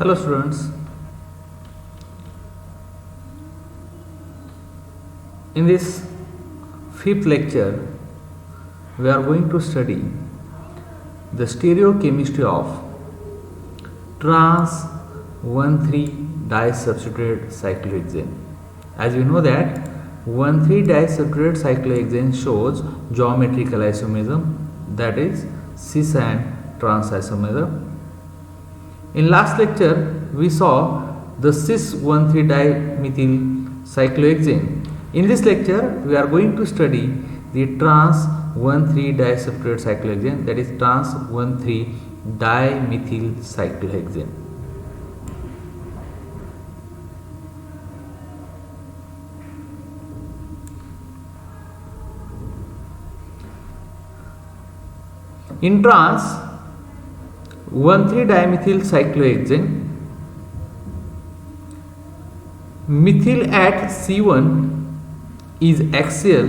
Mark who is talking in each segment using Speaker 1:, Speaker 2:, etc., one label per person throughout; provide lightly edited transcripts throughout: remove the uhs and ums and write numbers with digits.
Speaker 1: Hello students, in this fifth lecture we are going to study the stereochemistry of trans 1,3-disubstituted cyclohexane. As we know that 1,3-disubstituted cyclohexane shows geometrical isomerism, that is cis and trans isomerism. In last lecture we saw the cis 1,3-dimethyl cyclohexane. In this lecture we are going to study the trans 1,3-disubstituted cyclohexane, that is trans 1,3-dimethyl cyclohexane. In trans 1,3-dimethyl cyclohexane, methyl at C1 is axial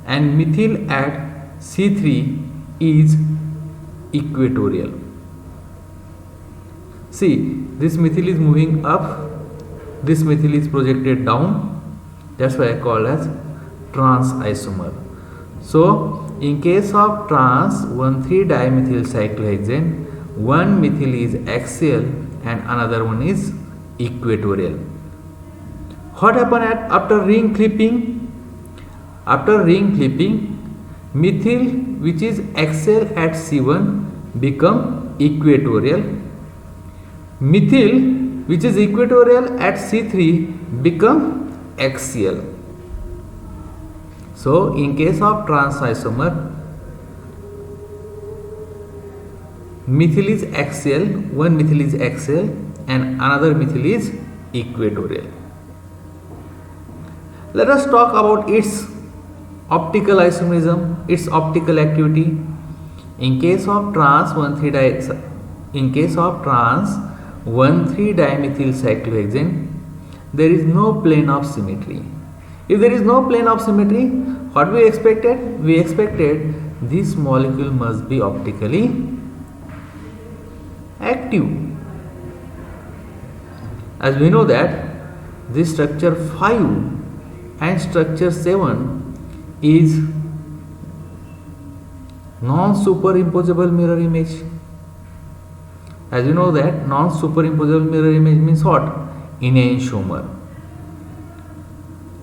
Speaker 1: and methyl at C3 is equatorial. See, this methyl is moving up, this methyl is projected down, that's why I call as trans isomer. So, in case of trans 1,3-dimethyl cyclohexane, one methyl is axial and another one is equatorial. What happened after ring clipping? After ring clipping, methyl which is axial at C1 become equatorial. Methyl which is equatorial at C3 become axial. So, in case of trans isomer, methyl is axial, one methyl is axial and another methyl is equatorial. Let us talk about its optical isomerism, its optical activity. In case of trans 1,3-dimethyl cyclohexane, there is no plane of symmetry. If there is no plane of symmetry, what we expected? We expected this molecule must be optically active. As we know that this structure 5 and structure 7 is non-superimposable mirror image. As you know that non-superimposable mirror image means what? Enantiomer.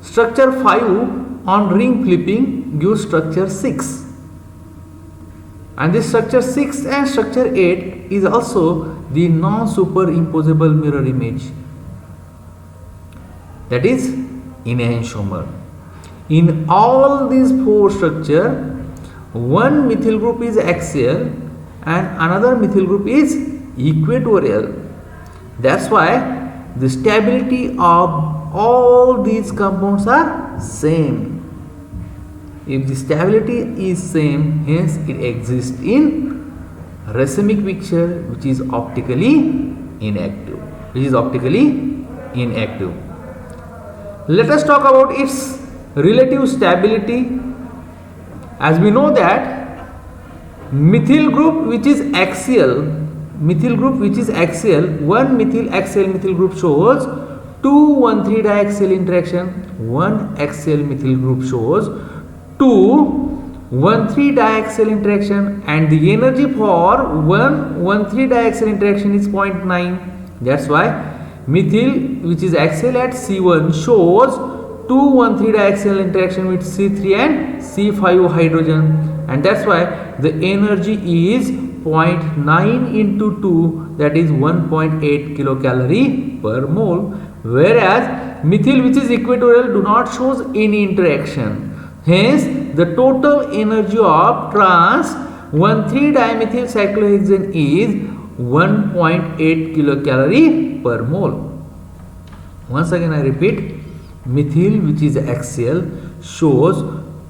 Speaker 1: Structure 5 on ring flipping gives structure 6. And this structure 6 and structure 8 is also the non-superimposable mirror image. That is enantiomer. In all these four structures, one methyl group is axial and another methyl group is equatorial. That's why the stability of all these compounds are same. If the stability is same, hence it exists in racemic mixture which is optically inactive. Let us talk about its relative stability. As we know that methyl group which is axial, one methyl axial methyl group shows 2 1,3-diaxial interaction. One axial methyl group shows 2 1,3-diaxial interaction and the energy for one 1,3-diaxial interaction is 0.9. That's why methyl which is axial at C1 shows 2 1,3-diaxial interaction with C3 and C5 hydrogen, and that's why the energy is 0.9 into 2, that is 1.8 kilocalorie per mole, whereas methyl which is equatorial do not shows any interaction. Hence, the total energy of trans 1,3-dimethyl cyclohexane is 1.8 kilocalorie per mole. Once again I repeat, methyl which is axial shows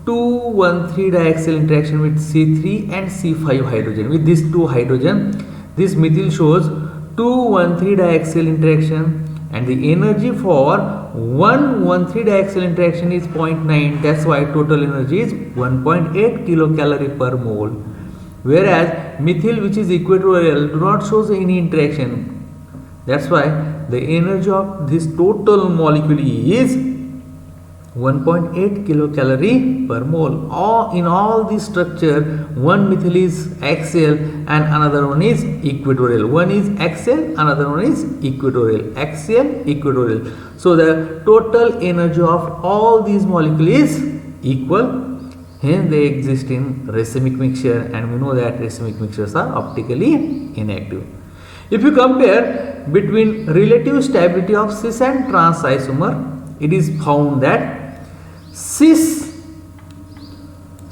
Speaker 1: 2 1,3-diaxial interaction with C3 and C5 hydrogen. With these two hydrogen, this methyl shows 2 1,3-diaxial interaction and the energy for one 1,3-diaxial interaction is 0.9. That's why total energy is 1.8 kilocalorie per mole. Whereas methyl which is equatorial do not shows any interaction. That's why the energy of this total molecule is 1.8 kilocalorie per mole. In all this structure, one methyl is axial and another one is equatorial. One is axial, another one is equatorial. Axial, equatorial. So the total energy of all these molecules is equal. Hence they exist in racemic mixture, and we know that racemic mixtures are optically inactive. If you compare between relative stability of cis and trans isomer, it is found that cis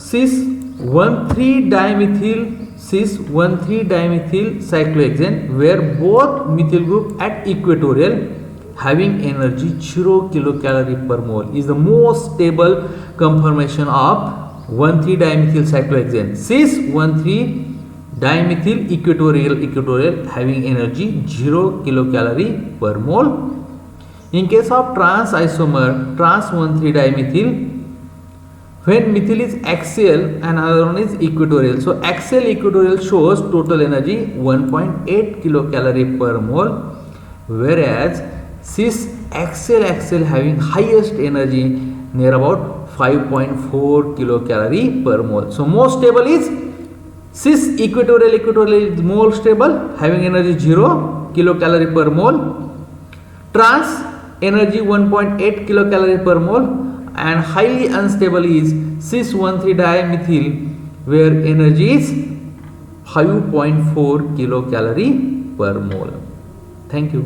Speaker 1: 1,3-dimethyl cyclohexane, where both methyl group at equatorial having energy 0 kilocalorie per mole, is the most stable conformation of 1,3-dimethyl cyclohexane. Cis 1,3-dimethyl equatorial having energy 0 kilocalorie per mole. In case of trans isomer, trans 1,3-dimethyl, when methyl is axial and another one is equatorial. So axial equatorial shows total energy 1.8 kilocalorie per mole, whereas cis axial having highest energy near about 5.4 kilocalorie per mole. So most stable is cis equatorial is more stable, having energy 0 kilocalorie per mole. Trans energy 1.8 kilocalorie per mole, and highly unstable is cis 1,3-dimethyl, where energy is 5.4 kilocalorie per mole. Thank you.